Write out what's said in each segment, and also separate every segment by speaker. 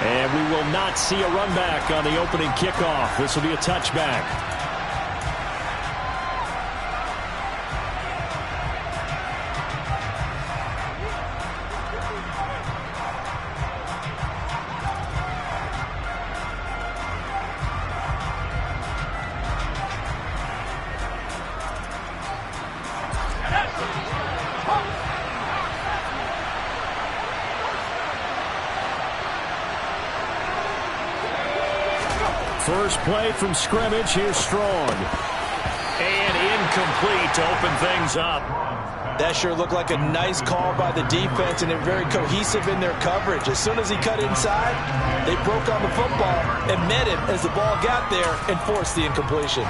Speaker 1: And we will not see a run back on the opening kickoff. This will be a touchback. First play from scrimmage. Here's Strong. And incomplete to open things up.
Speaker 2: That sure looked like a nice call by the defense, and they're very cohesive in their coverage. As soon as he cut inside, they broke on the football and met him as the ball got there and forced the incompletion.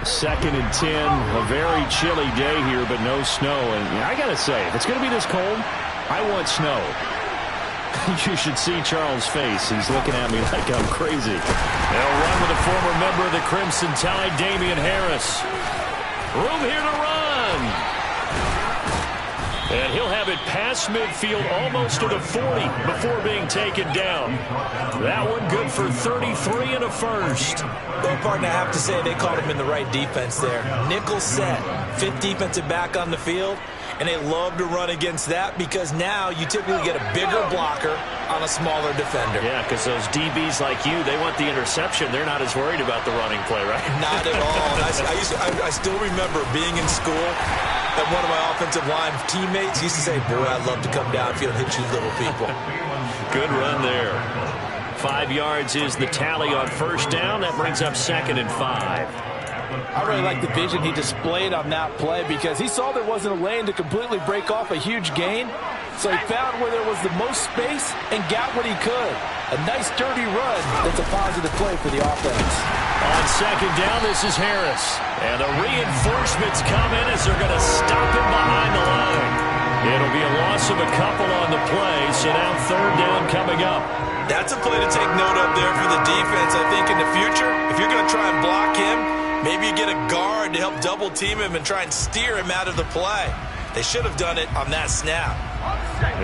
Speaker 1: Second and 10. A very chilly day here, but no snow. And I got to say, if it's going to be this cold, I want snow. You should see Charles' face. He's looking at me like I'm crazy. They'll run with a former member of the Crimson Tide, Damian Harris. Room here to run. And he'll have it past midfield almost to the 40 before being taken down. That one good for 33 and a first.
Speaker 2: Well, partner, I have to say they caught him in the right defense there. Nickel set, fifth defensive back on the field. And they love to run against that because now you typically get a bigger blocker on a smaller defender.
Speaker 1: Yeah, because those DBs like you, they want the interception. They're not as worried about the running play, right?
Speaker 2: Not at all. I still remember being in school and one of my offensive line teammates used to say, boy, I'd love to come downfield and hit you little people.
Speaker 1: Good run there. 5 yards is the tally on first down. That brings up 2nd and 5.
Speaker 2: I really like the vision he displayed on that play because he saw there wasn't a lane to completely break off a huge gain. So he found where there was the most space and got what he could. A nice dirty run that's a positive play for the offense.
Speaker 1: On second down, this is Harris. And the reinforcements come in as they're going to stop him behind the line. It'll be a loss of a couple on the play, so now third down coming up.
Speaker 2: That's a play to take note of there for the defense. I think in the future, if you're going to try and block him, maybe you get a guard to help double team him and try and steer him out of the play. They should have done it on that snap.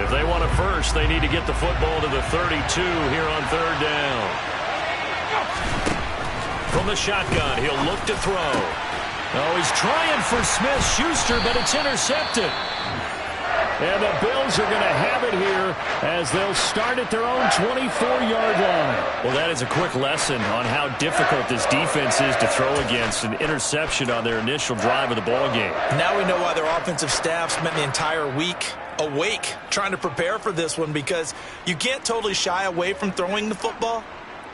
Speaker 1: If they want a first, they need to get the football to the 32 here on third down. From the shotgun, he'll look to throw. Oh, he's trying for Smith-Schuster, but it's intercepted. And the Bills are going to have it here as they'll start at their own 24-yard line. Well, that is a quick lesson on how difficult this defense is to throw against. An interception on their initial drive of the ballgame.
Speaker 2: Now we know why their offensive staff spent the entire week awake trying to prepare for this one, because you can't totally shy away from throwing the football.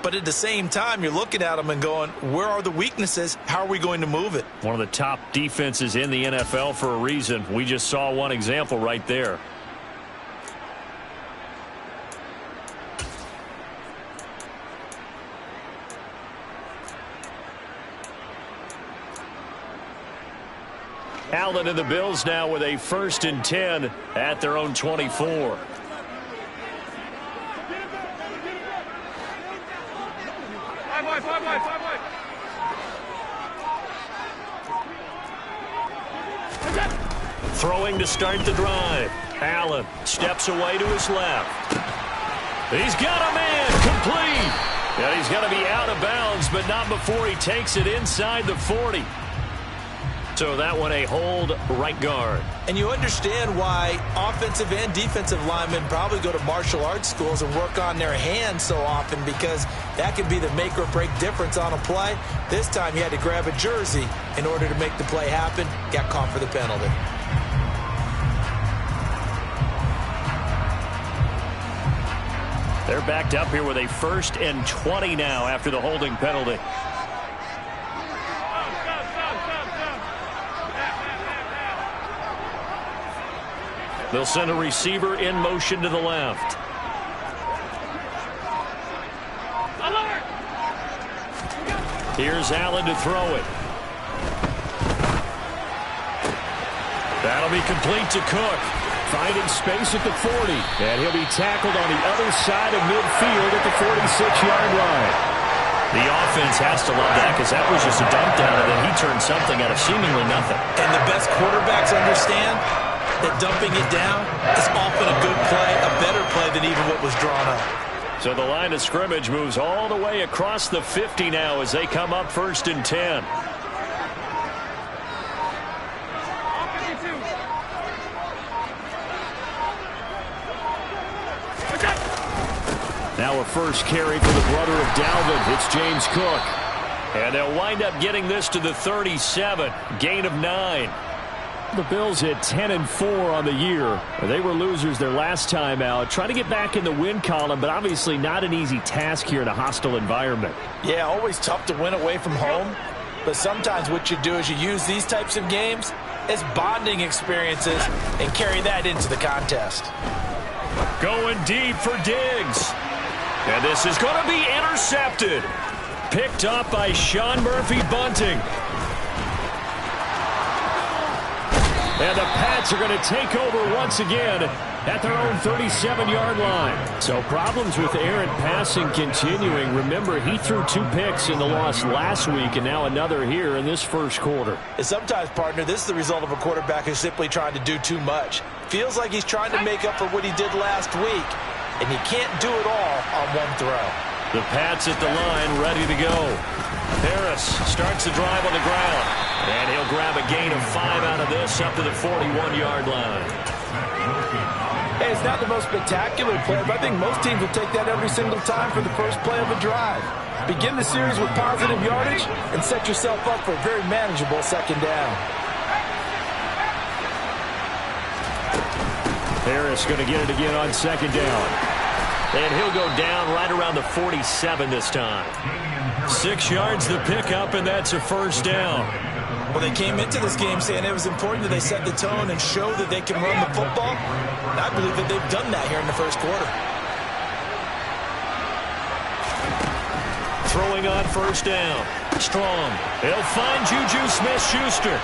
Speaker 2: But at the same time, you're looking at them and going, where are the weaknesses? How are we going to move it?
Speaker 1: One of the top defenses in the NFL for a reason. We just saw one example right there. Allen and the Bills now with a 1st and 10 at their own 24. Throwing to start the drive. Allen steps away to his left. He's got a man complete. And he's going to be out of bounds, but not before he takes it inside the 40. So that one a hold right guard.
Speaker 2: And you understand why offensive and defensive linemen probably go to martial arts schools and work on their hands so often, because that can be the make or break difference on a play. This time he had to grab a jersey in order to make the play happen. Got caught for the penalty.
Speaker 1: They're backed up here with a 1st and 20 now after the holding penalty. They'll send a receiver in motion to the left. Here's Allen to throw it. That'll be complete to Cook. Finding space at the 40. And he'll be tackled on the other side of midfield at the 46-yard line. The offense has to love that, because that was just a dump down, and then he turned something out of seemingly nothing.
Speaker 2: And the best quarterbacks understand that dumping it down is often a good play, a better play than even what was drawn up.
Speaker 1: So the line of scrimmage moves all the way across the 50 now as they come up 1st and 10. Now a first carry for the brother of Dalvin. It's James Cook. And they'll wind up getting this to the 37. Gain of 9. The Bills hit 10-4 on the year. They were losers their last time out. Trying to get back in the win column, but obviously not an easy task here in a hostile environment.
Speaker 2: Yeah, always tough to win away from home. But sometimes what you do is you use these types of games as bonding experiences and carry that into the contest.
Speaker 1: Going deep for Diggs. And this is going to be intercepted. Picked up by Sean Murphy-Bunting. And the Pats are going to take over once again at their own 37-yard line. So problems with errant passing continuing. Remember, he threw 2 picks in the loss last week and now another here in this first quarter.
Speaker 2: And sometimes, partner, this is the result of a quarterback who's simply trying to do too much. Feels like he's trying to make up for what he did last week, and he can't do it all on one throw.
Speaker 1: The Pats at the line, ready to go. Harris starts the drive on the ground, and he'll grab a gain of 5 out of this up to the 41-yard line.
Speaker 2: Hey, it's not the most spectacular play, but I think most teams will take that every single time for the first play of a drive. Begin the series with positive yardage and set yourself up for a very manageable second down.
Speaker 1: Harris going to get it again on second down. And he'll go down right around the 47 this time. 6 yards the pickup, and that's a first down.
Speaker 2: Well, they came into this game saying it was important that they set the tone and show that they can run the football. And I believe that they've done that here in the first quarter.
Speaker 1: Throwing on first down. Strong. He'll find Juju Smith-Schuster.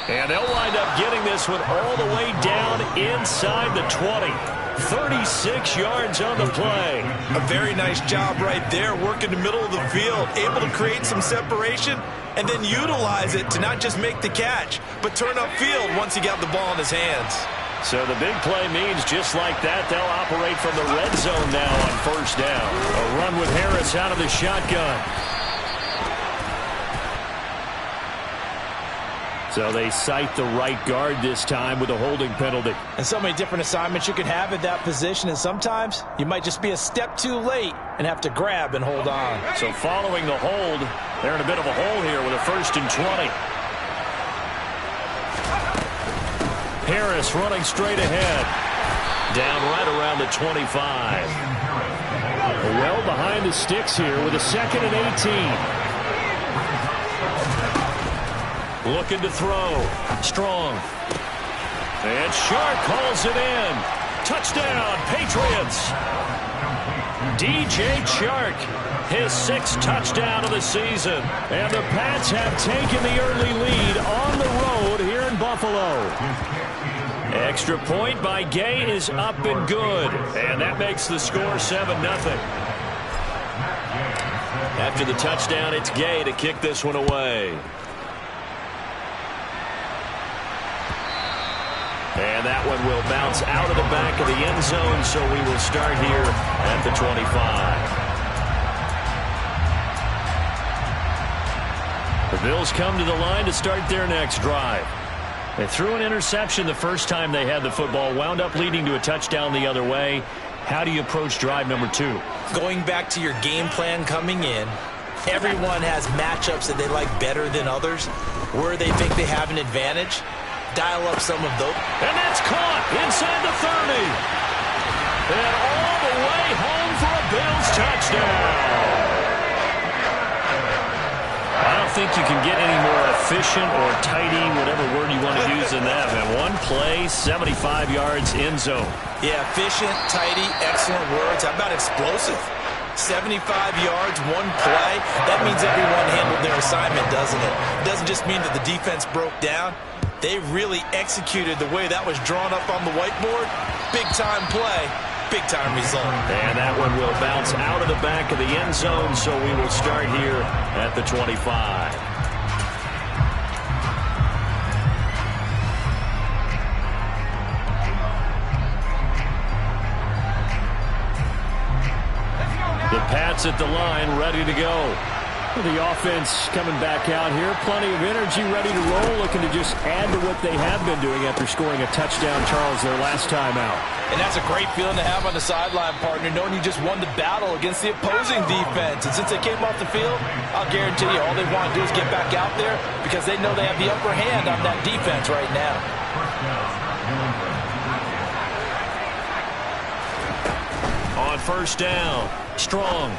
Speaker 1: And they'll wind up getting this one all the way down inside the 20. 36 yards on the play.
Speaker 2: A very nice job right there, working the middle of the field, able to create some separation and then utilize it to not just make the catch, but turn upfield once he got the ball in his hands.
Speaker 1: So the big play means just like that, they'll operate from the red zone now on first down. A run with Harris out of the shotgun. So they cite the right guard this time with a holding penalty.
Speaker 2: And so many different assignments you can have at that position, and sometimes you might just be a step too late and have to grab and hold on.
Speaker 1: So following the hold, they're in a bit of a hole here with a 1st and 20. Harris running straight ahead. Down right around the 25. Well behind the sticks here with a 2nd and 18. Looking to throw. Strong. And Shark calls it in. Touchdown, Patriots. DJ Chark, his 6th touchdown of the season. And the Pats have taken the early lead on the road here in Buffalo. Extra point by Gay is up and good. And that makes the score 7-0. After the touchdown, it's Gay to kick this one away. And that one will bounce out of the back of the end zone, so we will start here at the 25. The Bills come to the line to start their next drive. They threw an interception the first time they had the football, wound up leading to a touchdown the other way. How do you approach drive number 2?
Speaker 2: Going back to your game plan coming in, everyone has matchups that they like better than others, where they think they have an advantage. Dial up some of those.
Speaker 1: And that's caught inside the 30. And all the way home for a Bills touchdown. I don't think you can get any more efficient or tidy, whatever word you want to use in that. And one play, 75 yards in zone.
Speaker 2: Yeah, efficient, tidy, excellent words. How about explosive? 75 yards, one play. That means everyone handled their assignment, doesn't it? It doesn't just mean that the defense broke down. They really executed the way that was drawn up on the whiteboard. Big-time play, big-time result.
Speaker 1: And that one will bounce out of the back of the end zone, so we will start here at the 25. The Pats at the line, ready to go. The offense coming back out here. Plenty of energy, ready to roll, looking to just add to what they have been doing after scoring a touchdown, Charles, their last time out.
Speaker 2: And that's a great feeling to have on the sideline, partner, knowing you just won the battle against the opposing defense. And since they came off the field, I'll guarantee you all they want to do is get back out there because they know they have the upper hand on that defense right now.
Speaker 1: On first down, Strong.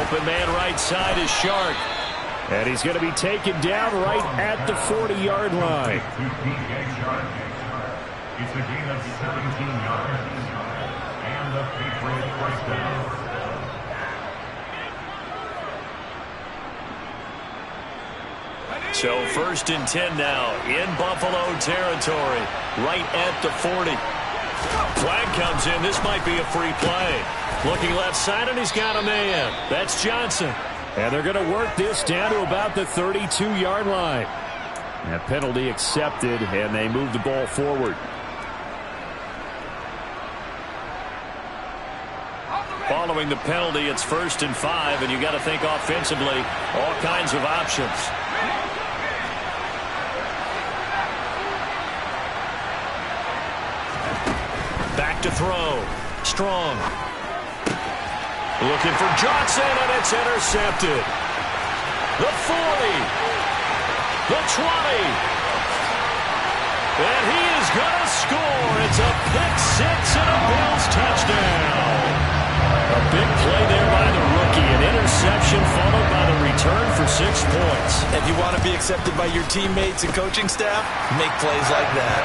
Speaker 1: Open man right side is Shark. And he's going to be taken down right at the 40-yard line.
Speaker 3: It's a gain of 17 yards. And the Patriot first down.
Speaker 1: So 1st and 10 now in Buffalo territory, right at the 40. Flag comes in. This might be a free play. Looking left side, and he's got a man. That's Johnson. And they're going to work this down to about the 32-yard line. That penalty accepted, and they move the ball forward. Following the penalty, it's 1st and 5, and you got to think offensively, all kinds of options. Back to throw. Strong. Looking for Johnson, and it's intercepted. The 40. The 20. And he is going to score. It's a pick six and a Bills touchdown. A big play there by the rookie. An interception followed by the return for 6 points.
Speaker 2: If you want to be accepted by your teammates and coaching staff, make plays like that.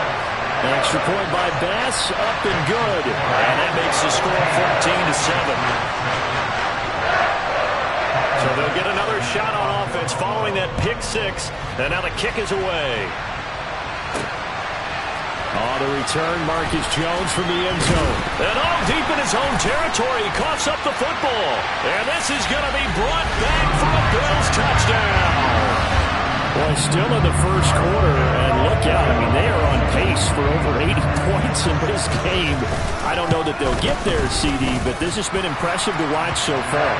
Speaker 1: An extra point by Bass, up and good. And that makes the score 14-7. So they'll get another shot on offense following that pick six. And now the kick is away. The return, Marcus Jones from the end zone. And all deep in his own territory, he coughs up the football. And this is going to be brought back for a Bills touchdown. Well, still in the first quarter, and look out. I mean, they are on pace for over 80 points in this game. I don't know that they'll get there, CD, but this has been impressive to watch so far.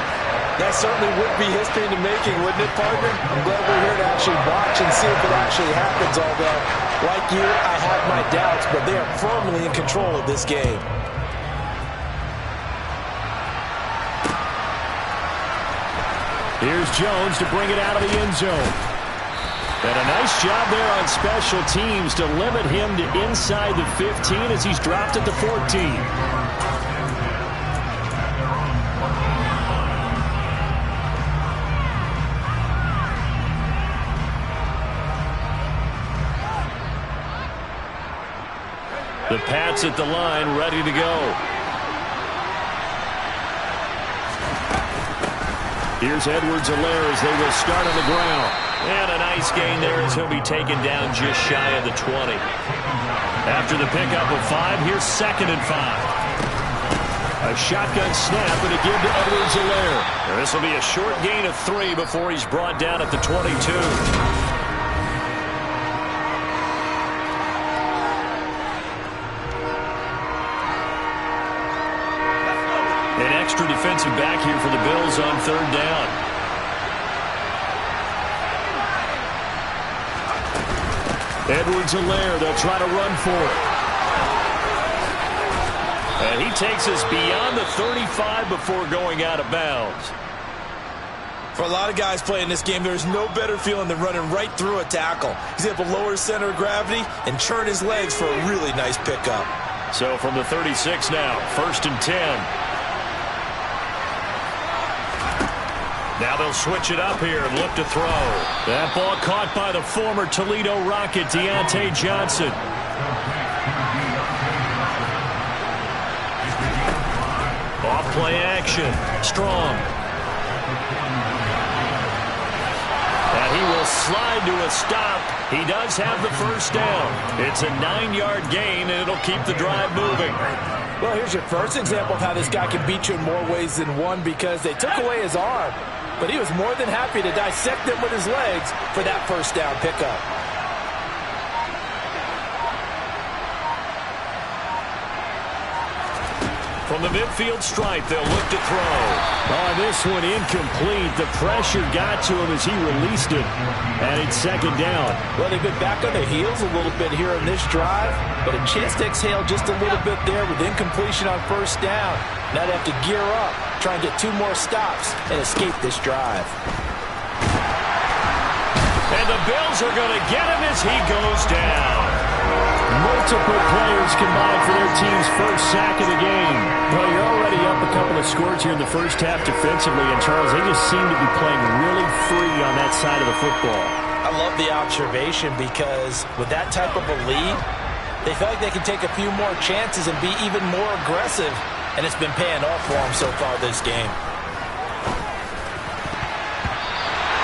Speaker 2: That certainly would be history in the making, wouldn't it, partner? I'm glad we're here to actually watch and see if it actually happens, although, like you, I have my doubts, but they are firmly in control of this game.
Speaker 1: Here's Jones to bring it out of the end zone. And a nice job there on special teams to limit him to inside the 15 as he's dropped at the 14. The Pats at the line, ready to go. Here's Edwards-Helaire as they will start on the ground. And a nice gain there as he'll be taken down just shy of the 20. After the pickup of 5, here's 2nd and 5. A shotgun snap and a give to Edwards-Helaire. This will be a short gain of 3 before he's brought down at the 22. An extra defensive back here for the Bills on 3rd down. Edwards-Helaire, they'll try to run for it. And he takes us beyond the 35 before going out of bounds.
Speaker 2: For a lot of guys playing this game, there's no better feeling than running right through a tackle. He's able to lower his center of gravity and churn his legs for a really nice pickup.
Speaker 1: So from the 36 now, 1st and 10. Now they'll switch it up here and look to throw. That ball caught by the former Toledo Rocket, Deontay Johnson. Off play action. Strong. And he will slide to a stop. He does have the first down. It's a 9-yard gain, and it'll keep the drive moving.
Speaker 2: Well, here's your first example of how this guy can beat you in more ways than one because they took away his arm. But he was more than happy to dissect them with his legs for that first down pickup.
Speaker 1: From From the midfield stripe, they'll look to throw. Oh, this one incomplete. The pressure got to him as he released it. And it's second down.
Speaker 2: Well, they've been back on their heels a little bit here in this drive, but a chance to exhale just a little bit there with incompletion on first down. Now they have to gear up, try and get 2 more stops, and escape this drive.
Speaker 1: And the Bills are going to get him as he goes down. Multiple players combined for their team's first sack of the game. Well, you're already up a couple of scores here in the first half defensively, and Charles, they just seem to be playing really free on that side of the football.
Speaker 2: I love the observation because with that type of a lead, they feel like they can take a few more chances and be even more aggressive, and it's been paying off for them so far this game.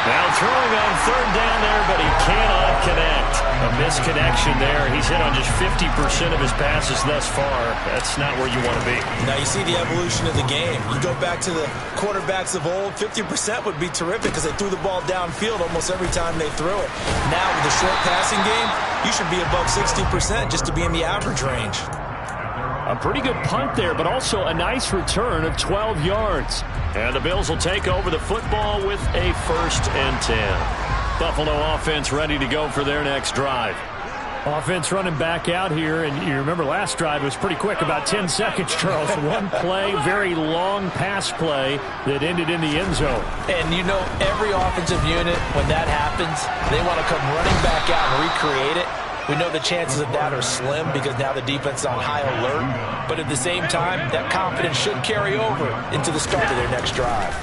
Speaker 1: Now throwing on third down there, but he cannot connect. A misconnection there. He's hit on just 50% of his passes thus far. That's not where you want to be.
Speaker 2: Now you see the evolution of the game. You go back to the quarterbacks of old, 50% would be terrific because they threw the ball downfield almost every time they threw it. Now with the short passing game, you should be above 60% just to be in the average range.
Speaker 1: A pretty good punt there, but also a nice return of 12 yards. And the Bills will take over the football with a 1st and 10. Buffalo offense ready to go for their next drive. Offense running back out here, and you remember last drive was pretty quick, about 10 seconds, Charles. One play, very long pass play that ended in the end zone.
Speaker 2: And you know every offensive unit, when that happens, they want to come running back out and recreate it. We know the chances of that are slim because now the defense is on high alert. But at the same time, that confidence should carry over into the start of their next drive.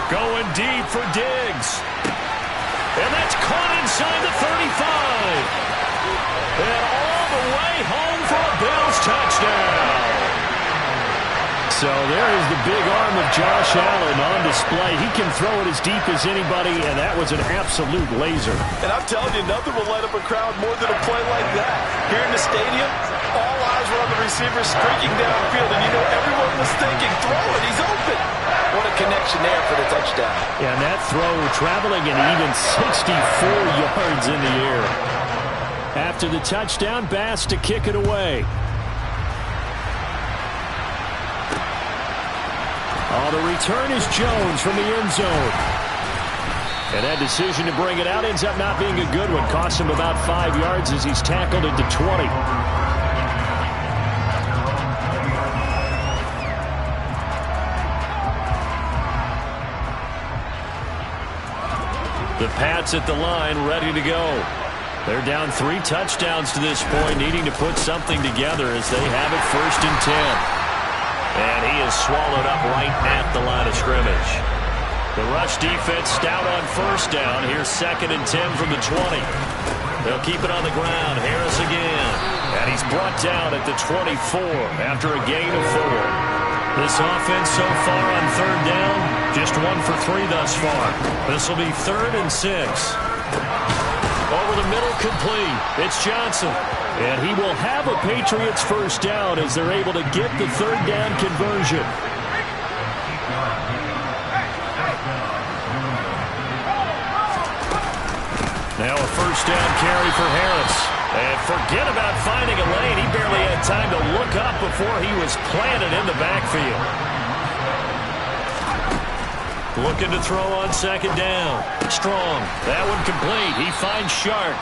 Speaker 1: Going deep for Diggs. And that's caught inside the 35. And all the way home for a Bills touchdown. So there is the big arm of Josh Allen on display. He can throw it as deep as anybody, and that was an absolute laser.
Speaker 2: And I'm telling you, nothing will light up a crowd more than a play like that. Here in the stadium, all eyes were on the receiver streaking downfield, and you know everyone was thinking, throw it, he's open. What a connection there for the touchdown.
Speaker 1: And that throw traveling an even 64 yards in the air. After the touchdown, Bass to kick it away. Oh, the return is Jones from the end zone. And that decision to bring it out ends up not being a good one. Costs him about 5 yards as he's tackled at the 20. The Pats at the line, ready to go. They're down 3 touchdowns to this point, needing to put something together as they have it 1st and 10. And he is swallowed up right at the line of scrimmage. The rush defense stout on 1st down. Here's 2nd and 10 from the 20. They'll keep it on the ground. Harris again. And he's brought down at the 24 after a gain of 4. This offense so far on 3rd down, just 1 for 3 thus far. This will be 3rd and 6. Over the middle, complete. It's Johnson. And he will have a Patriots 1st down as they're able to get the 3rd down conversion. Now a 1st down carry for Harris. And forget about finding a lane. He barely had time to look up before he was planted in the backfield. Looking to throw on 2nd down. Strong. That one complete. He finds Sharp.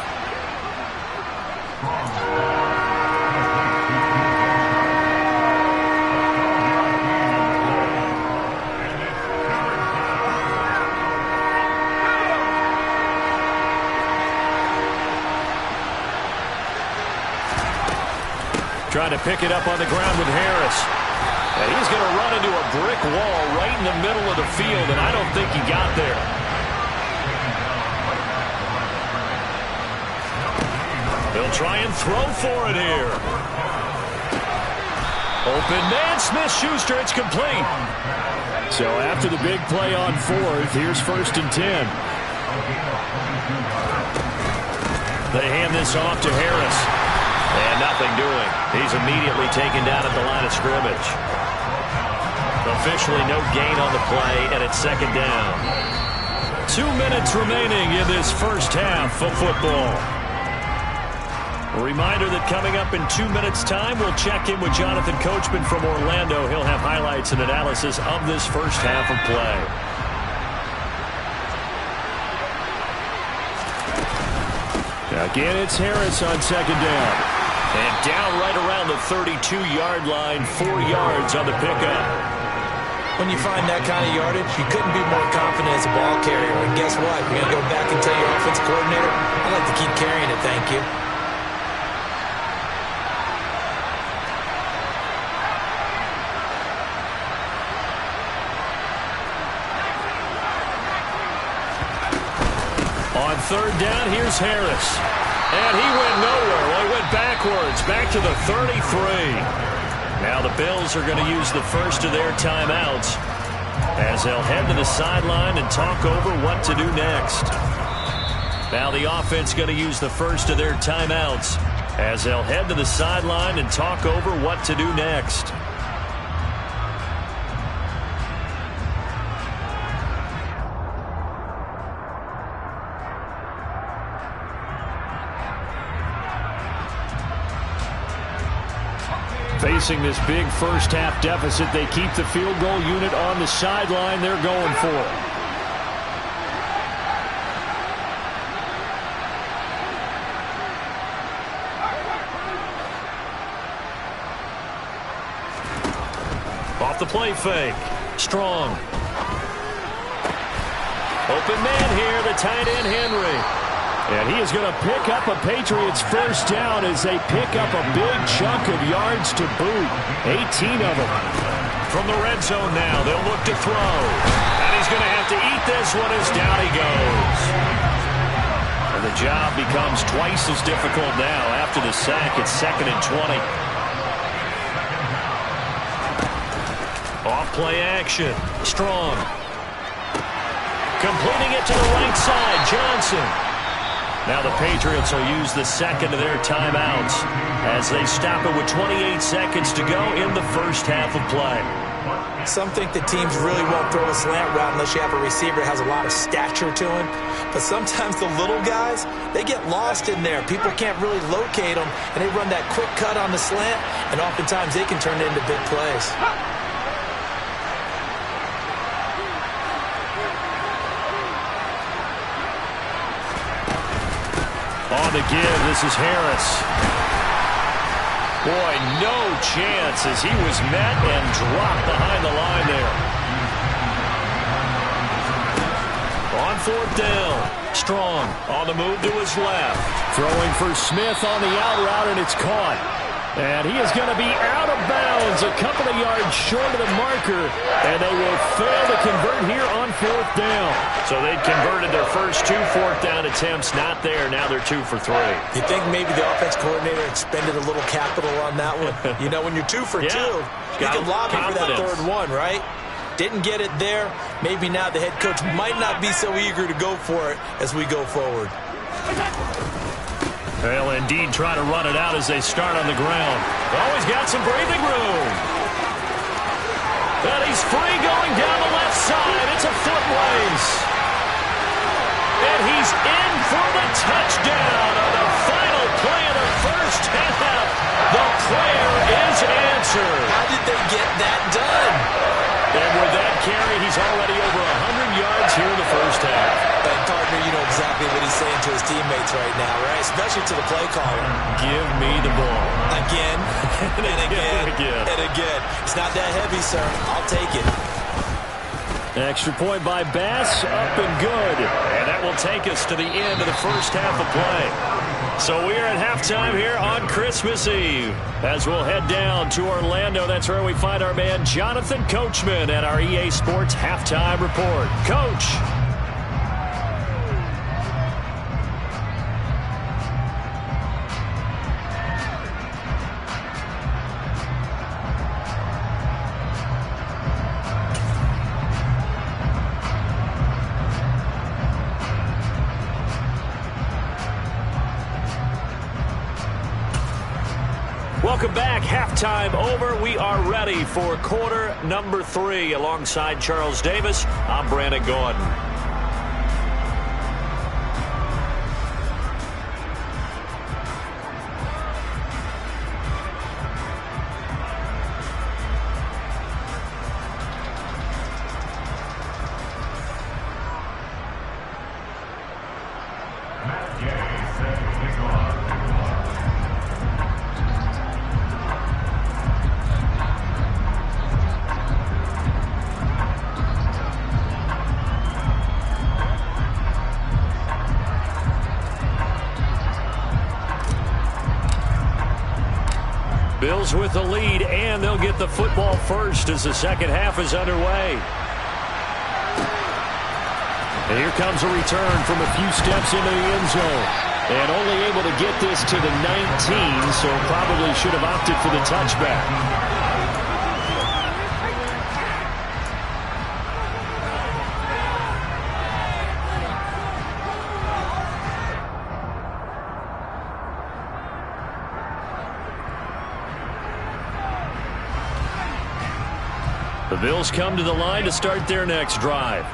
Speaker 1: Trying to pick it up on the ground with Harris. And he's going to run into a brick wall right in the middle of the field, and I don't think he got there. He'll try and throw for it here. Open man, Smith-Schuster, it's complete. So after the big play on 4th, here's 1st and 10. They hand this off to Harris. And nothing doing. He's immediately taken down at the line of scrimmage. Officially no gain on the play, and it's 2nd down. 2 minutes remaining in this 1st half of football. A reminder that coming up in 2 minutes' time, we'll check in with Jonathan Coachman from Orlando. He'll have highlights and analysis of this first half of play. Again, it's Harris on second down. And down right around the 32-yard line, 4 yards on the pickup.
Speaker 2: When you find that kind of yardage, you couldn't be more confident as a ball carrier. And guess what? You're going to go back and tell your offensive coordinator, I'd like to keep carrying it, thank you.
Speaker 1: On third down, here's Harris. And he went nowhere. Well, he went backwards, back to the 33. Now the Bills are going to use the first of their timeouts as they'll head to the sideline and talk over what to do next. Now the offense going to use the first of their timeouts as they'll head to the sideline and talk over what to do next. Facing this big first-half deficit, they keep the field goal unit on the sideline. They're going for it. Off the play fake. Strong. Open man here, the tight end Henry. And he is going to pick up a Patriots first down as they pick up a big chunk of yards to boot. 18 of them. From the red zone now, they'll look to throw. And he's going to have to eat this one as down he goes. And the job becomes twice as difficult now after the sack. It's 2nd and 20. Off play action. Strong. Completing it to the right side. Johnson. Now the Patriots will use the second of their timeouts as they stop it with 28 seconds to go in the first half of play.
Speaker 2: Some think that teams really won't throw a slant route unless you have a receiver that has a lot of stature to him. But sometimes the little guys, they get lost in there. People can't really locate them, and they run that quick cut on the slant, and oftentimes they can turn it into big plays.
Speaker 1: On the give, this is Harris. Boy, no chance as he was met and dropped behind the line there. On fourth down, Strong on the move to his left. Throwing for Smith on the out route, and it's caught. And he is going to be out of bounds, a couple of yards short of the marker, and they will fail to convert here on fourth down. So they'd converted their first 2 fourth down attempts, not there. Now they're 2 for 3.
Speaker 2: You think maybe the offense coordinator expended a little capital on that one? You know, when you're 2 for 2, you can lobby for that third one, right? Didn't get it there. Maybe now the head coach might not be so eager to go for it as we go forward.
Speaker 1: They'll indeed try to run it out as they start on the ground. Oh, he's got some breathing room. And he's free going down the left side. It's a foot race. And he's in for the touchdown on the final play of the first half. The prayer is answered.
Speaker 2: How did they get that done?
Speaker 1: And with that carry, he's already over 100 yards here in the first half.
Speaker 2: And partner, you know exactly what he's saying to his teammates right now, right? Especially to the play caller.
Speaker 1: Give me the ball.
Speaker 2: Again, and again, and again. It's not that heavy, sir. I'll take it.
Speaker 1: Extra point by Bass, up and good. And that will take us to the end of the first half of play. So we're at halftime here on Christmas Eve. As we'll head down to Orlando, that's where we find our man Jonathan Coachman at our EA Sports Halftime Report. Coach. Welcome back. Halftime over. We are ready for quarter number 3. Alongside Charles Davis, I'm Brandon Gordon. Bills with the lead, and they'll get the football first as the second half is underway. And here comes a return from a few steps into the end zone. And only able to get this to the 19, so probably should have opted for the touchback. The Bills come to the line to start their next drive.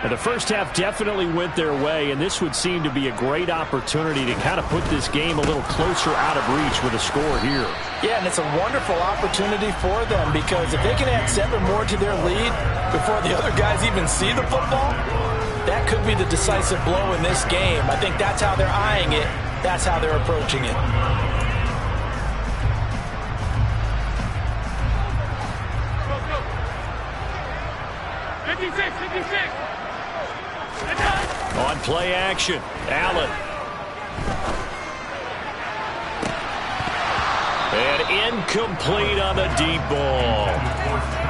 Speaker 1: And the first half definitely went their way, and this would seem to be a great opportunity to kind of put this game a little closer out of reach with a score here.
Speaker 2: Yeah, and it's a wonderful opportunity for them because if they can add 7 more to their lead before the other guys even see the football, that could be the decisive blow in this game. I think that's how they're eyeing it. That's how they're approaching it.
Speaker 1: On play action, Allen. And incomplete on the deep ball.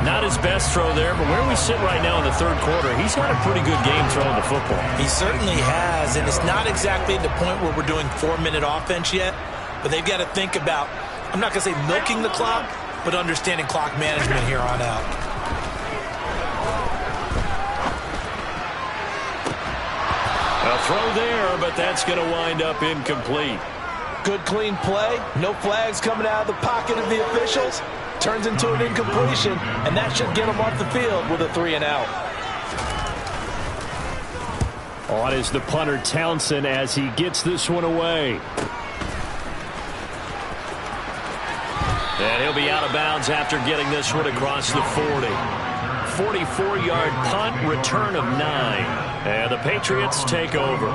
Speaker 1: Not his best throw there, but where we sit right now in the third quarter, he's had a pretty good game throwing the football.
Speaker 2: He certainly has, and it's not exactly the point where we're doing 4-minute offense yet, but they've got to think about, I'm not going to say milking the clock, but understanding clock management here on out.
Speaker 1: A throw there, but that's going to wind up incomplete.
Speaker 2: Good clean play. No flags coming out of the pocket of the officials. Turns into an incompletion, and that should get them off the field with a 3-and-out.
Speaker 1: On is the punter Townsend as he gets this one away. And he'll be out of bounds after getting this one across the 40. 44-yard punt, return of 9. And the Patriots take over.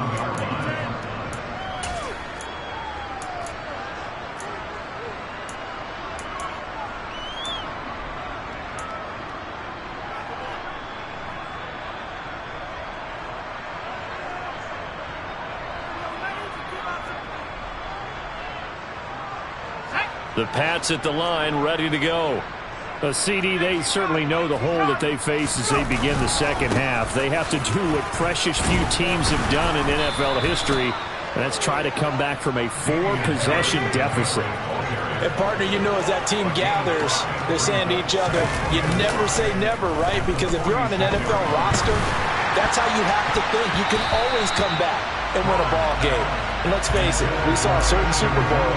Speaker 1: The Pats at the line, ready to go. CD, they certainly know the hole that they face as they begin the second half. They have to do what precious few teams have done in NFL history, and that's try to come back from a 4-possession deficit.
Speaker 2: And, partner, you know as that team gathers, they're saying to each other, you never say never, right? Because if you're on an NFL roster, that's how you have to think. You can always come back and win a ball game. And let's face it, we saw a certain Super Bowl,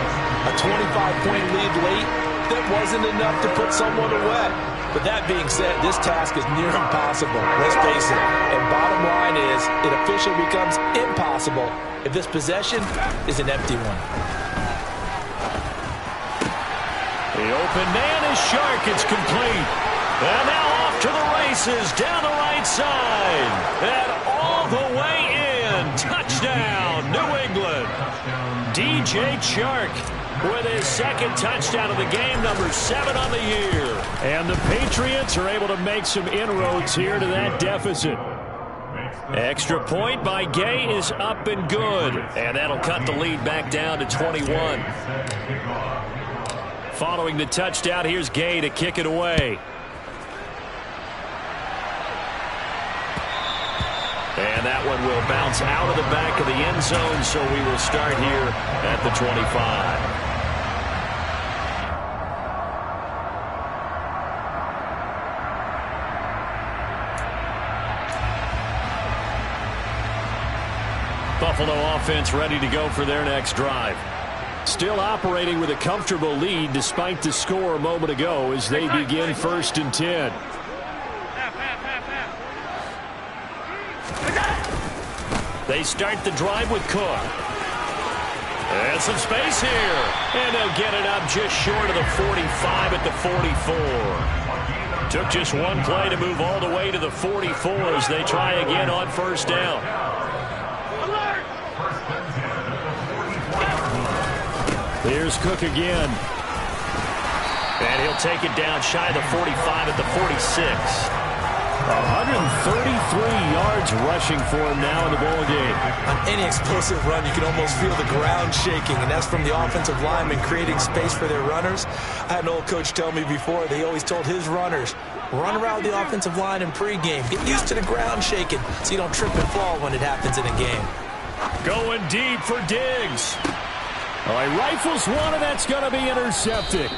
Speaker 2: a 25-point lead late, that wasn't enough to put someone away. But that being said, this task is near impossible. Let's face it. And bottom line is, it officially becomes impossible if this possession is an empty one.
Speaker 1: The open man is Shark. It's complete. And now off to the races down the right side. And all the way in. Touchdown, New England. DJ Chark with his second touchdown of the game, number 7 on the year. And the Patriots are able to make some inroads here to that deficit. Extra point by Gay is up and good. And that'll cut the lead back down to 21. Following the touchdown, here's Gay to kick it away. And that one will bounce out of the back of the end zone, so we will start here at the 25. Buffalo offense ready to go for their next drive. Still operating with a comfortable lead despite the score a moment ago as they begin 1st and 10. They start the drive with Cook. And some space here. And they'll get it up just short of the 45 at the 44. Took just one play to move all the way to the 44 as they try again on 1st down. Here's Cook again. And he'll take it down shy of the 45 at the 46. 133 yards rushing for him now in the ball game.
Speaker 2: On any explosive run, you can almost feel the ground shaking, and that's from the offensive linemen creating space for their runners. I had an old coach tell me before, they always told his runners, run around the offensive line in pregame. Get used to the ground shaking so you don't trip and fall when it happens in a game.
Speaker 1: Going deep for Diggs. All right, rifles one, and that's going to be intercepted.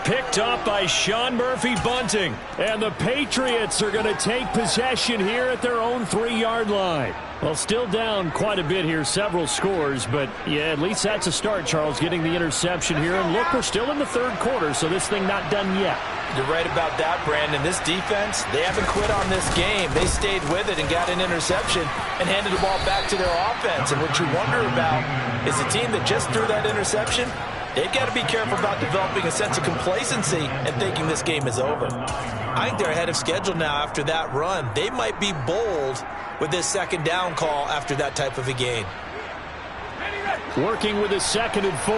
Speaker 1: Picked up by Sean Murphy-Bunting. And the Patriots are going to take possession here at their own 3-yard line. Well, still down quite a bit here, several scores, but yeah, at least that's a start, Charles, getting the interception here. And look, we're still in the third quarter, so this thing not done yet.
Speaker 2: You're right about that, Brandon. This defense, they haven't quit on this game. They stayed with it and got an interception and handed the ball back to their offense. And what you wonder about is the team that just threw that interception, they've got to be careful about developing a sense of complacency and thinking this game is over. I think they're ahead of schedule now after that run. They might be bold with this second down call after that type of a gain.
Speaker 1: Working with a 2nd and 4.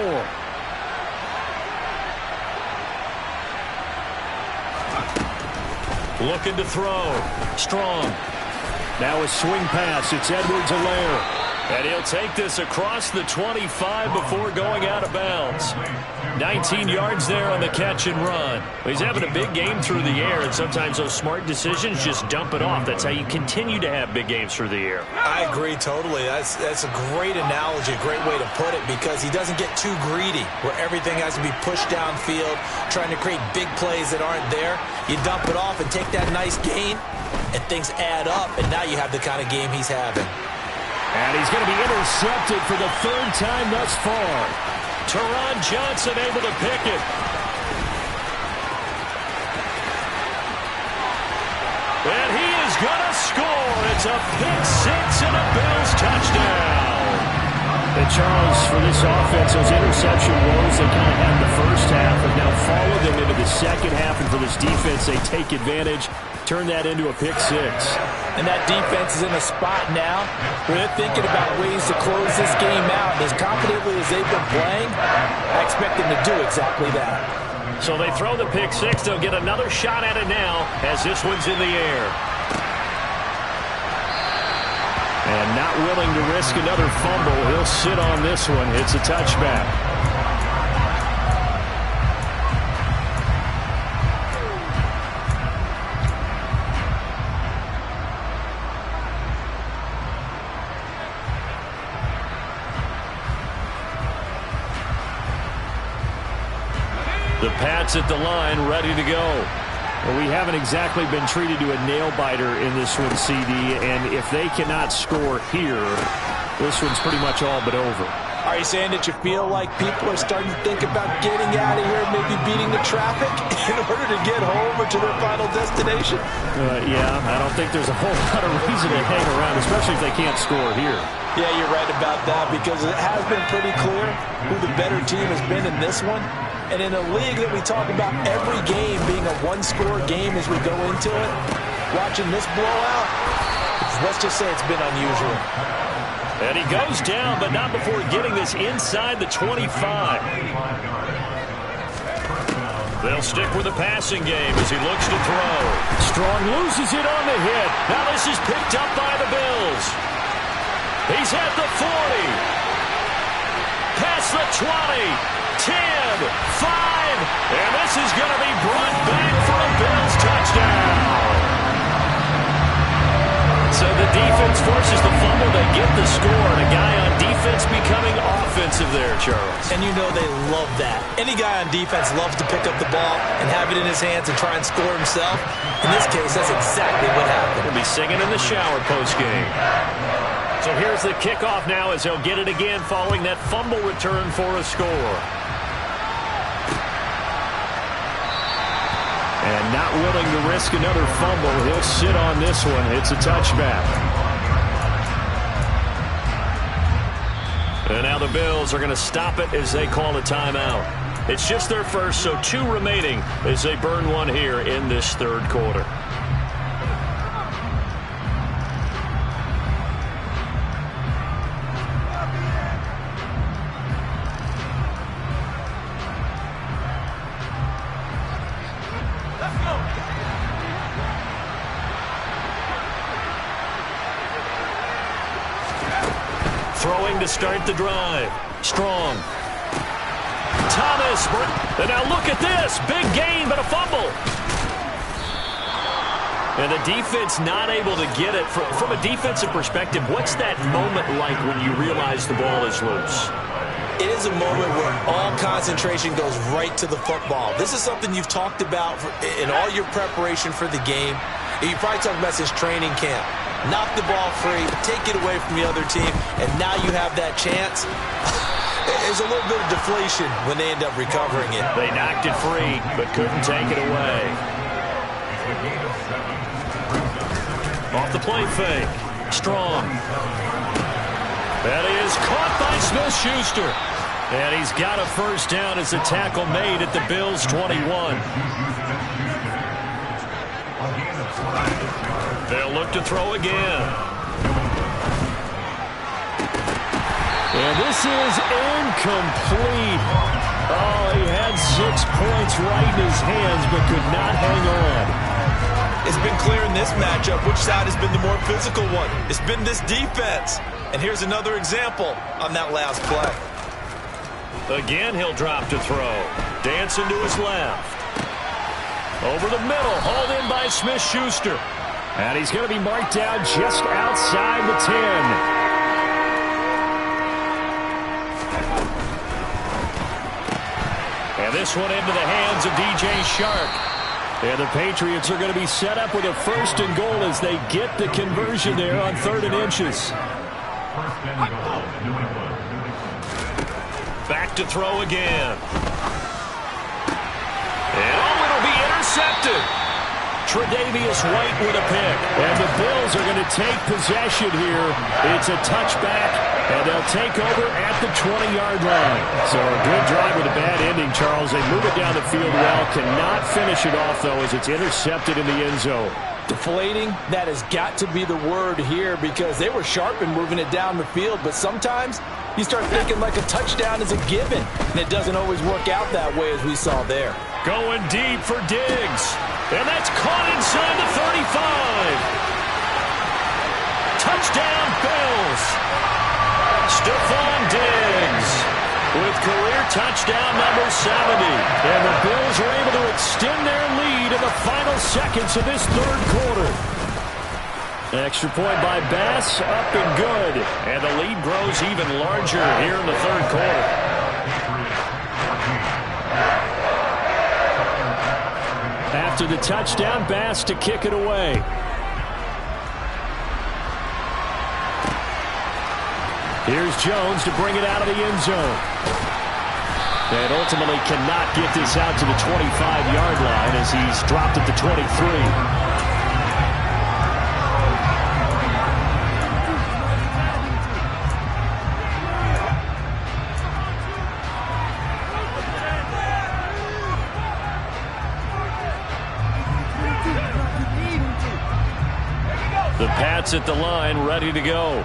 Speaker 1: Looking to throw. Strong. Now a swing pass. It's Edwards-Helaire. And he'll take this across the 25 before going out of bounds. 19 yards there on the catch and run. He's having a big game through the air, and sometimes those smart decisions just dump it off. That's how you continue to have big games through the air.
Speaker 2: I agree totally. That's a great analogy, a great way to put it, because he doesn't get too greedy where everything has to be pushed downfield, trying to create big plays that aren't there. You dump it off and take that nice gain, and things add up, and now you have the kind of game he's having.
Speaker 1: And he's going to be intercepted for the 3rd time thus far. Teron Johnson able to pick it. And he is going to score. It's a pick six and a Bills touchdown. And Charles, for this offense, those interception woes they kind of had in the first half have now followed them into the second half. And for this defense, they take advantage, turn that into a pick six.
Speaker 2: And that defense is in a spot now where they're thinking about ways to close this game out. As confidently as they've been playing, I expect them to do exactly that.
Speaker 1: So they throw the pick six. They'll get another shot at it now as this one's in the air. And not willing to risk another fumble. He'll sit on this one. It's a touchback. The Pats at the line, ready to go. Well, we haven't exactly been treated to a nail-biter in this one, CD, and if they cannot score here, this one's pretty much all but over.
Speaker 2: Are you saying that you feel like people are starting to think about getting out of here, maybe beating the traffic in order to get home or to their final destination?
Speaker 1: Yeah, I don't think there's a whole lot of reason to hang around, especially if they can't score here.
Speaker 2: Yeah, you're right about that, because it has been pretty clear who the better team has been in this one. And in a league that we talk about every game being a one-score game as we go into it, watching this blowout, let's just say it's been unusual.
Speaker 1: And he goes down, but not before getting this inside the 25. They'll stick with the passing game as he looks to throw. Strong loses it on the hit. Now this is picked up by the Bills. He's at the 40. Past the 20. 10, 5, and this is going to be brought back for a Bills touchdown. So the defense forces the fumble. They get the score, and a guy on defense becoming offensive there, Charles.
Speaker 2: And you know they love that. Any guy on defense loves to pick up the ball and have it in his hands and try and score himself. In this case, that's exactly what happened.
Speaker 1: He'll be singing in the shower postgame. So here's the kickoff now as they'll get it again following that fumble return for a score. And not willing to risk another fumble, he'll sit on this one. It's a touchback. And now the Bills are going to stop it as they call a timeout. It's just their first, so 2 remaining as they burn one here in this third quarter. Throwing to start the drive. Strong. Thomas. And now look at this. Big gain, but a fumble. And the defense not able to get it. From a defensive perspective, what's that moment like when you realize the ball is loose?
Speaker 2: It is a moment where all concentration goes right to the football. This is something you've talked about in all your preparation for the game. You probably talked about since training camp. Knock the ball free, take it away from the other team, and now you have that chance. There's a little bit of deflation when they end up recovering it.
Speaker 1: They knocked it free, but couldn't take it away. Off the play fake. Strong. That is caught by Smith-Schuster. And he's got a first down as the tackle made at the Bills' 21. They'll look to throw again. And this is incomplete. Oh, he had 6 points right in his hands, but could not hang on.
Speaker 2: It's been clear in this matchup which side has been the more physical one. It's been this defense. And here's another example on that last play.
Speaker 1: Again, he'll drop to throw. Dancing to his left. Over the middle, hauled in by Smith-Schuster. And he's going to be marked down just outside the 10. And this one into the hands of DJ Shark. And the Patriots are going to be set up with a 1st and goal as they get the conversion there on 3rd and inches. Back to throw again. And it'll be intercepted. Tre'Davious White with a pick. And the Bills are going to take possession here. It's a touchback, and they'll take over at the 20-yard line. So a good drive with a bad ending, Charles. They move it down the field well. Cannot finish it off, though, as it's intercepted in the end zone.
Speaker 2: Deflating, that has got to be the word here because they were sharp in moving it down the field, but sometimes you start thinking like a touchdown is a given, and it doesn't always work out that way as we saw there.
Speaker 1: Going deep for Diggs, and that's caught inside the 35. Touchdown, Bills. Stephon Diggs with career touchdown number 70. And the Bills are able to extend their lead in the final seconds of this 3rd quarter. Extra point by Bass, up and good. And the lead grows even larger here in the 3rd quarter. After the touchdown, Bass to kick it away. Here's Jones to bring it out of the end zone. And ultimately cannot get this out to the 25-yard line as he's dropped at the 23. The Pats at the line, ready to go.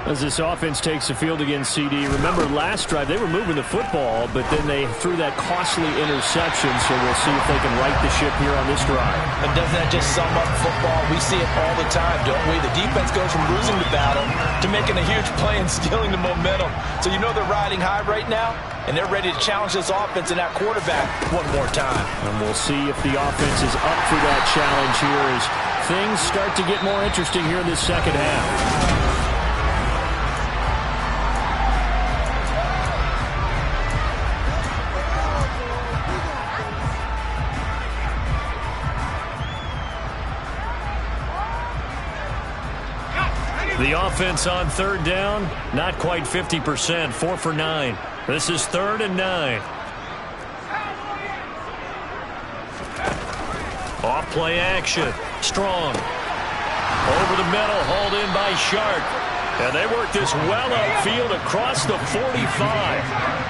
Speaker 1: As this offense takes the field against CD. Remember, last drive, they were moving the football, but then they threw that costly interception, so we'll see if they can right the ship here on this drive.
Speaker 2: And doesn't that just sum up football? We see it all the time, don't we? The defense goes from losing the battle to making a huge play and stealing the momentum. So you know they're riding high right now, and they're ready to challenge this offense and that quarterback one more time.
Speaker 1: And we'll see if the offense is up for that challenge here as things start to get more interesting here in this second half. The offense on 3rd down, not quite 50%, 4 for 9. This is 3rd and 9. Off play action, Strong. Over the middle, hauled in by Shark. And they work this well upfield across the 45.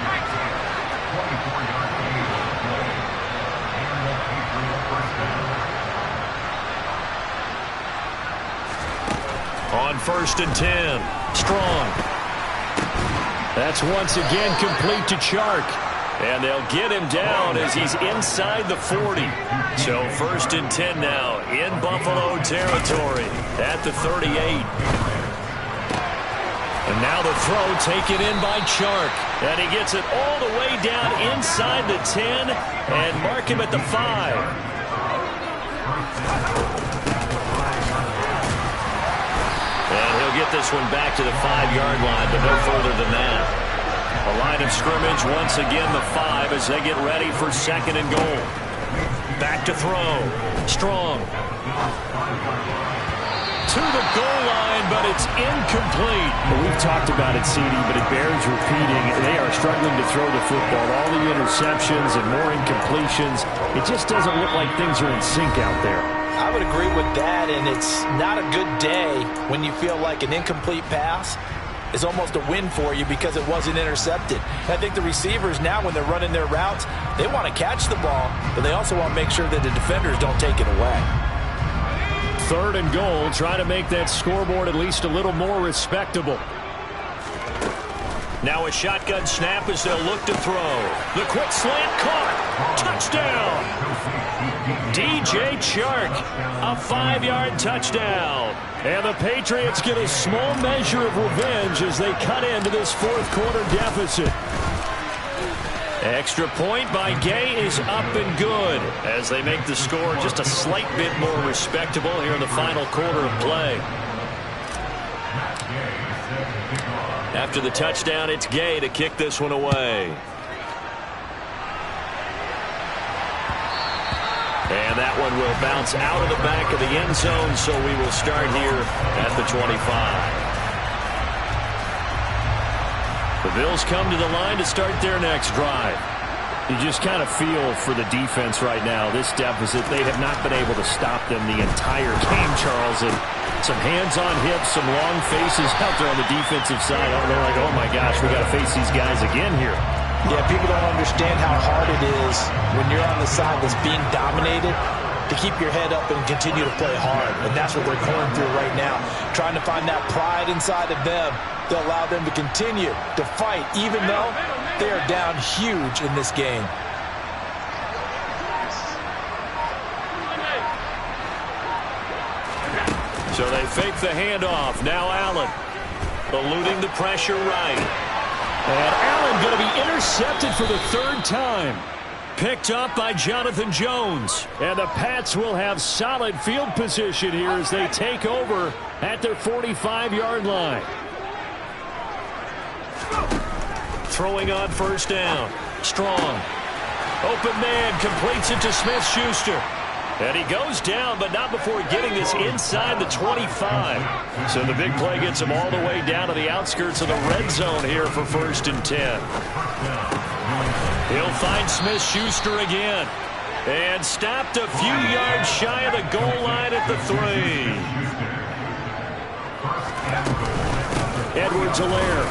Speaker 1: On 1st and 10, Strong. That's once again complete to Chark. And they'll get him down as he's inside the 40. So 1st and 10 now in Buffalo territory at the 38. And Now the throw taken in by Chark. And he gets it all the way down inside the 10 and mark him at the 5. And he'll get this one back to the 5-yard line, but no further than that. A line of scrimmage, once again the 5 as they get ready for 2nd and goal. Back to throw. Strong. To the goal line, but it's incomplete.
Speaker 4: Well, we've talked about it, CD, but it bears repeating. They are struggling to throw the football. All the interceptions and more incompletions. It just doesn't look like things are in sync out there.
Speaker 2: I would agree with that, and it's not a good day when you feel like an incomplete pass is almost a win for you because it wasn't intercepted. And I think the receivers now, when they're running their routes, they want to catch the ball, but they also want to make sure that the defenders don't take it away.
Speaker 1: 3rd and goal, try to make that scoreboard at least a little more respectable. Now a shotgun snap as they'll look to throw. The quick slant caught. Touchdown. DJ Chark, a 5-yard touchdown. And the Patriots get a small measure of revenge as they cut into this 4th quarter deficit. Extra point by Gay is up and good as they make the score just a slight bit more respectable here in the final quarter of play. After the touchdown, it's Gay to kick this one away. And that one will bounce out of the back of the end zone, so we will start here at the 25. The Bills come to the line to start their next drive.
Speaker 4: You just kind of feel for the defense right now. This deficit, they have not been able to stop them the entire game, Charles. And some hands on hips, some long faces out there on the defensive side. They're like, oh my gosh, we got to face these guys again here.
Speaker 2: Yeah, people don't understand how hard it is when you're on the side that's being dominated to keep your head up and continue to play hard. And that's what they're going through right now, trying to find that pride inside of them to allow them to continue to fight, even though they are down huge in this game.
Speaker 1: So they fake the handoff. Now Allen eluding the pressure right. And Allen going to be intercepted for the 3rd time. Picked up by Jonathan Jones. And the Pats will have solid field position here as they take over at their 45-yard line. Throwing on 1st down. Strong. Open man completes it to Smith-Schuster. And he goes down, but not before getting this inside the 25. So the big play gets him all the way down to the outskirts of the red zone here for 1st and 10. He'll find Smith-Schuster again. And stopped a few yards shy of the goal line at the 3. Edwards-Helaire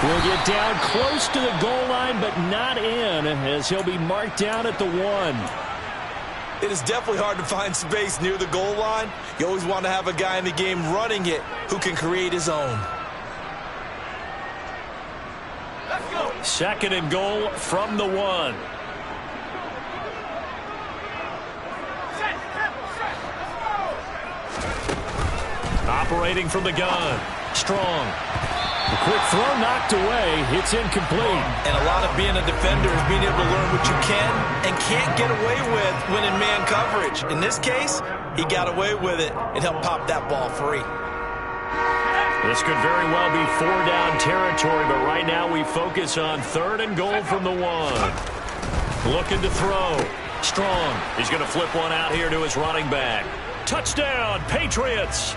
Speaker 1: will get down close to the goal line, but not in, as he'll be marked down at the 1.
Speaker 2: It is definitely hard to find space near the goal line. You always want to have a guy in the game running it who can create his own.
Speaker 1: 2nd and goal from the 1. Operating from the gun. Strong. The quick throw knocked away. It's incomplete.
Speaker 2: And a lot of being a defender is being able to learn what you can and can't get away with when in man coverage. In this case, he got away with it and helped pop that ball free.
Speaker 1: This could very well be 4-down territory, but right now we focus on 3rd and goal from the 1. Looking to throw. Strong. He's going to flip one out here to his running back. Touchdown, Patriots.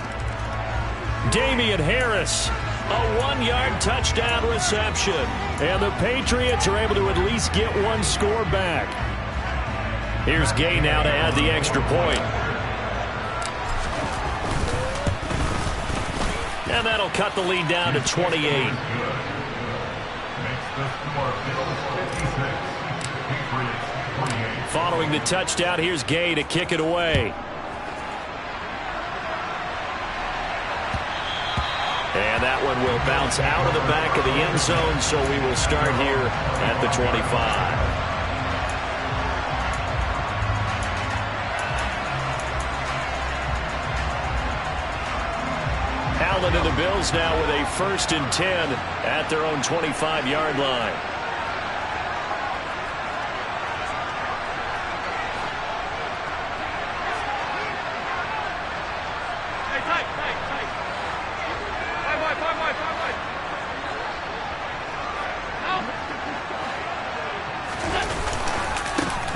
Speaker 1: Damian Harris. A 1-yard touchdown reception. And the Patriots are able to at least get one score back. Here's Gay now to add the extra point. And that'll cut the lead down to 28. Following the touchdown, here's Gay to kick it away. And that one will bounce out of the back of the end zone, so we will start here at the 25. Allen and the Bills now with a 1st and 10 at their own 25-yard line.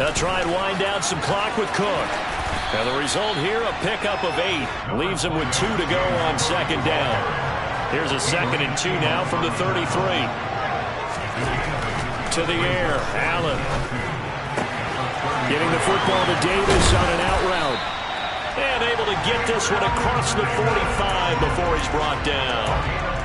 Speaker 1: They'll try and wind down some clock with Cook. And the result here, a pickup of 8. Leaves them with 2 to go on 2nd down. Here's a 2nd and 2 now from the 33. To the air, Allen. Getting the football to Davis on an out route. And able to get this one across the 45 before he's brought down.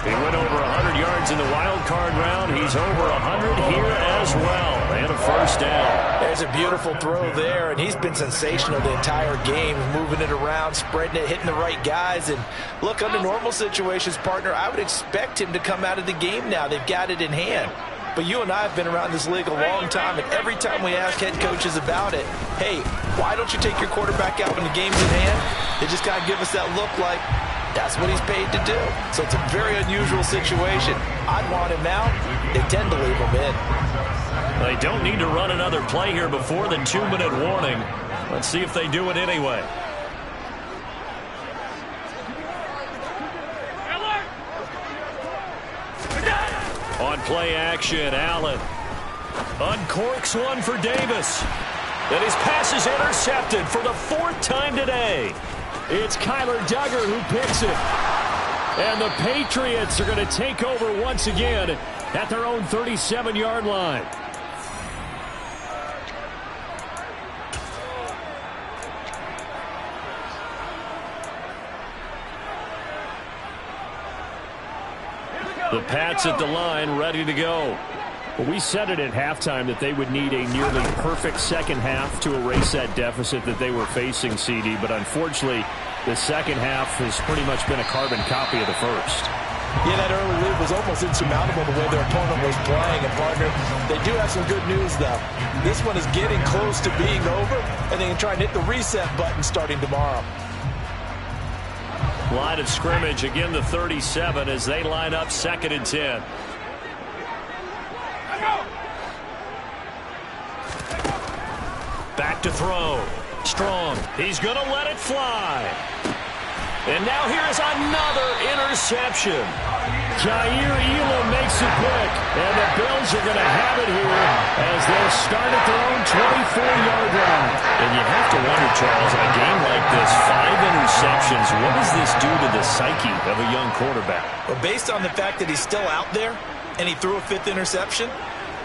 Speaker 1: He went over 100 yards in the wild card round. He's over 100 here as well. And a 1st down.
Speaker 2: There's a beautiful throw there, and he's been sensational the entire game, moving it around, spreading it, hitting the right guys. And look, under normal situations, partner, I would expect him to come out of the game now. They've got it in hand. But you and I have been around this league a long time, and every time we ask head coaches about it, hey, why don't you take your quarterback out when the game's in hand? They just kind of give us that look like, that's what he's paid to do. So it's a very unusual situation. I'd want him out. They tend to leave him in.
Speaker 1: They don't need to run another play here before the 2-minute warning. Let's see if they do it anyway. On play action, Allen uncorks one for Davis. And his pass is intercepted for the 4th time today. It's Kyler Duggar who picks it. And the Patriots are going to take over once again at their own 37-yard line. The Pats at the line, ready to go. Well, we said it at halftime that they would need a nearly perfect second half to erase that deficit that they were facing, CD. But unfortunately, the second half has pretty much been a carbon copy of the first.
Speaker 2: Yeah, that early lead was almost insurmountable the way their opponent was playing. And, partner, they do have some good news, though. This one is getting close to being over, and they can try and hit the reset button starting tomorrow.
Speaker 1: Line of scrimmage, again the 37 as they line up 2nd and 10. Back to throw. Strong. He's going to let it fly. And now here is another interception. Jair Elam makes it quick. And the Bills are going to have it here as they'll start at their own 24-yard line. And you have to wonder, Charles, in a game like this, 5 interceptions, what does this do to the psyche of a young quarterback?
Speaker 2: Well, based on the fact that he's still out there and he threw a 5th interception,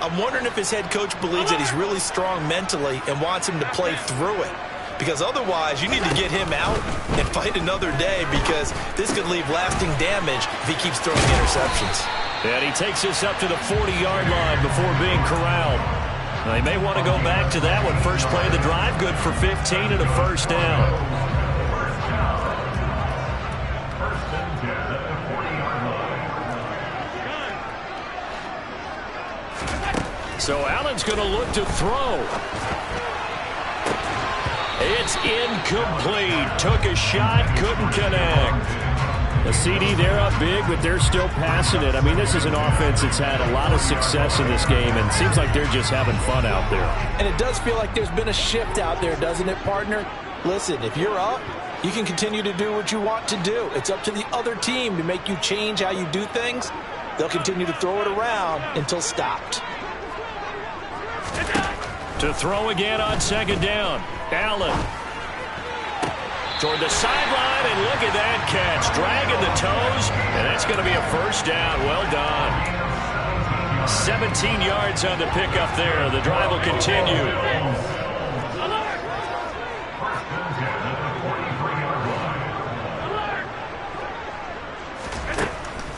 Speaker 2: I'm wondering if his head coach believes that he's really strong mentally and wants him to play through it. Because otherwise, you need to get him out and fight another day, because this could leave lasting damage if he keeps throwing interceptions.
Speaker 1: And he takes this up to the 40-yard line before being corralled. Now, they may want to go back to that one. First play of the drive, good for 15 and a 1st down. So Allen's going to look to throw. It's incomplete. Took a shot, couldn't connect. The CD, they're up big, but they're still passing it. I mean, this is an offense that's had a lot of success in this game, and it seems like they're just having fun out there.
Speaker 2: And it does feel like there's been a shift out there, doesn't it, partner? Listen, if you're up, you can continue to do what you want to do. It's up to the other team to make you change how you do things. They'll continue to throw it around until stopped.
Speaker 1: To throw again on 2nd down. Allen toward the sideline, and look at that catch. Dragging the toes, and that's going to be a 1st down. Well done. 17 yards on the pickup there. The drive will continue.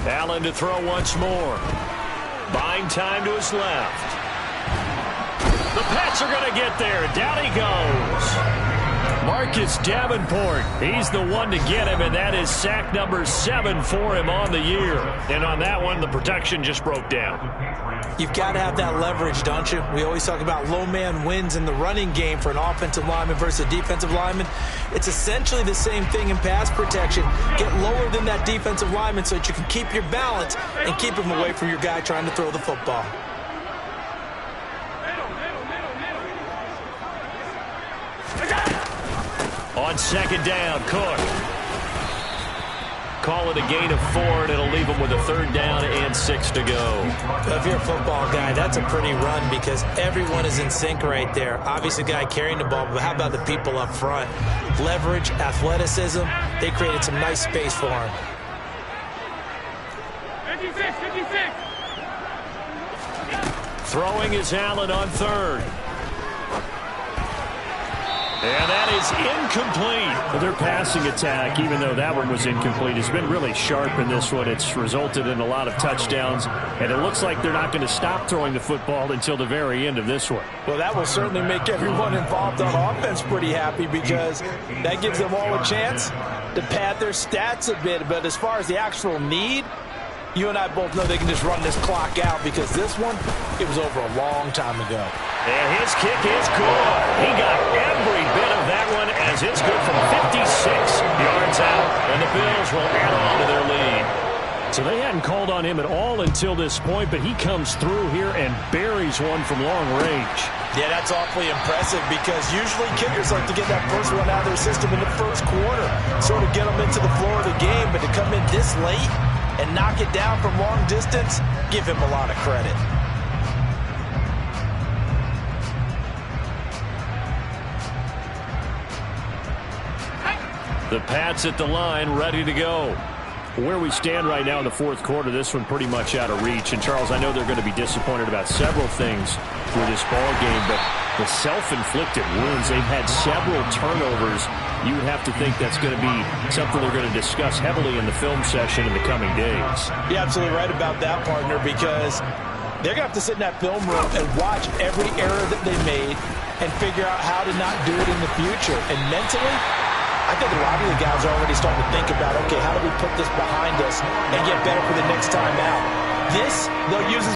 Speaker 1: Allen to throw once more. Buying time to his left. The Pats are going to get there. Down he goes. Marcus Davenport, he's the one to get him, and that is sack number 7 for him on the year. And on that one, the protection just broke down.
Speaker 2: You've got to have that leverage, don't you? We always talk about low man wins in the running game for an offensive lineman versus a defensive lineman. It's essentially the same thing in pass protection. Get lower than that defensive lineman so that you can keep your balance and keep him away from your guy trying to throw the football.
Speaker 1: On second down, Cook. Call it a gain of 4, and it'll leave them with a 3rd down and 6 to go.
Speaker 2: If you're a football guy, that's a pretty run because everyone is in sync right there. Obviously, the guy carrying the ball, but how about the people up front? Leverage, athleticism, they created some nice space for him.
Speaker 3: 56.
Speaker 1: Throwing is Allen on 3rd. And that is incomplete.
Speaker 4: Their passing attack, even though that one was incomplete, has been really sharp in this one. It's resulted in a lot of touchdowns, and it looks like they're not going to stop throwing the football until the very end of this one.
Speaker 2: Well, that will certainly make everyone involved on offense pretty happy because that gives them all a chance to pad their stats a bit. But as far as the actual need, you and I both know they can just run this clock out because this one, it was over a long time ago.
Speaker 1: And his kick is good. He got every bit of that one as it's good from 56 yards out. And the Bills will add on to their lead.
Speaker 4: So they hadn't called on him at all until this point, but he comes through here and buries one from long range.
Speaker 2: Yeah, that's awfully impressive because usually kickers like to get that first one out of their system in the first quarter, sort of get them into the flow of the game, but to come in this late and knock it down from long distance, give him a lot of credit.
Speaker 1: The Pats at the line, ready to go.
Speaker 4: Where we stand right now in the fourth quarter, this one pretty much out of reach. And, Charles, I know they're going to be disappointed about several things with this ball game, but the self-inflicted wounds, they've had several turnovers. You would have to think that's going to be something they're going to discuss heavily in the film session in the coming days.
Speaker 2: You're absolutely right about that, partner, because they're going to have to sit in that film room and watch every error that they made and figure out how to not do it in the future. And mentally, I think a lot of the guys are already starting to think about, okay, how do we put this behind us and get better for the next time out? This, they'll use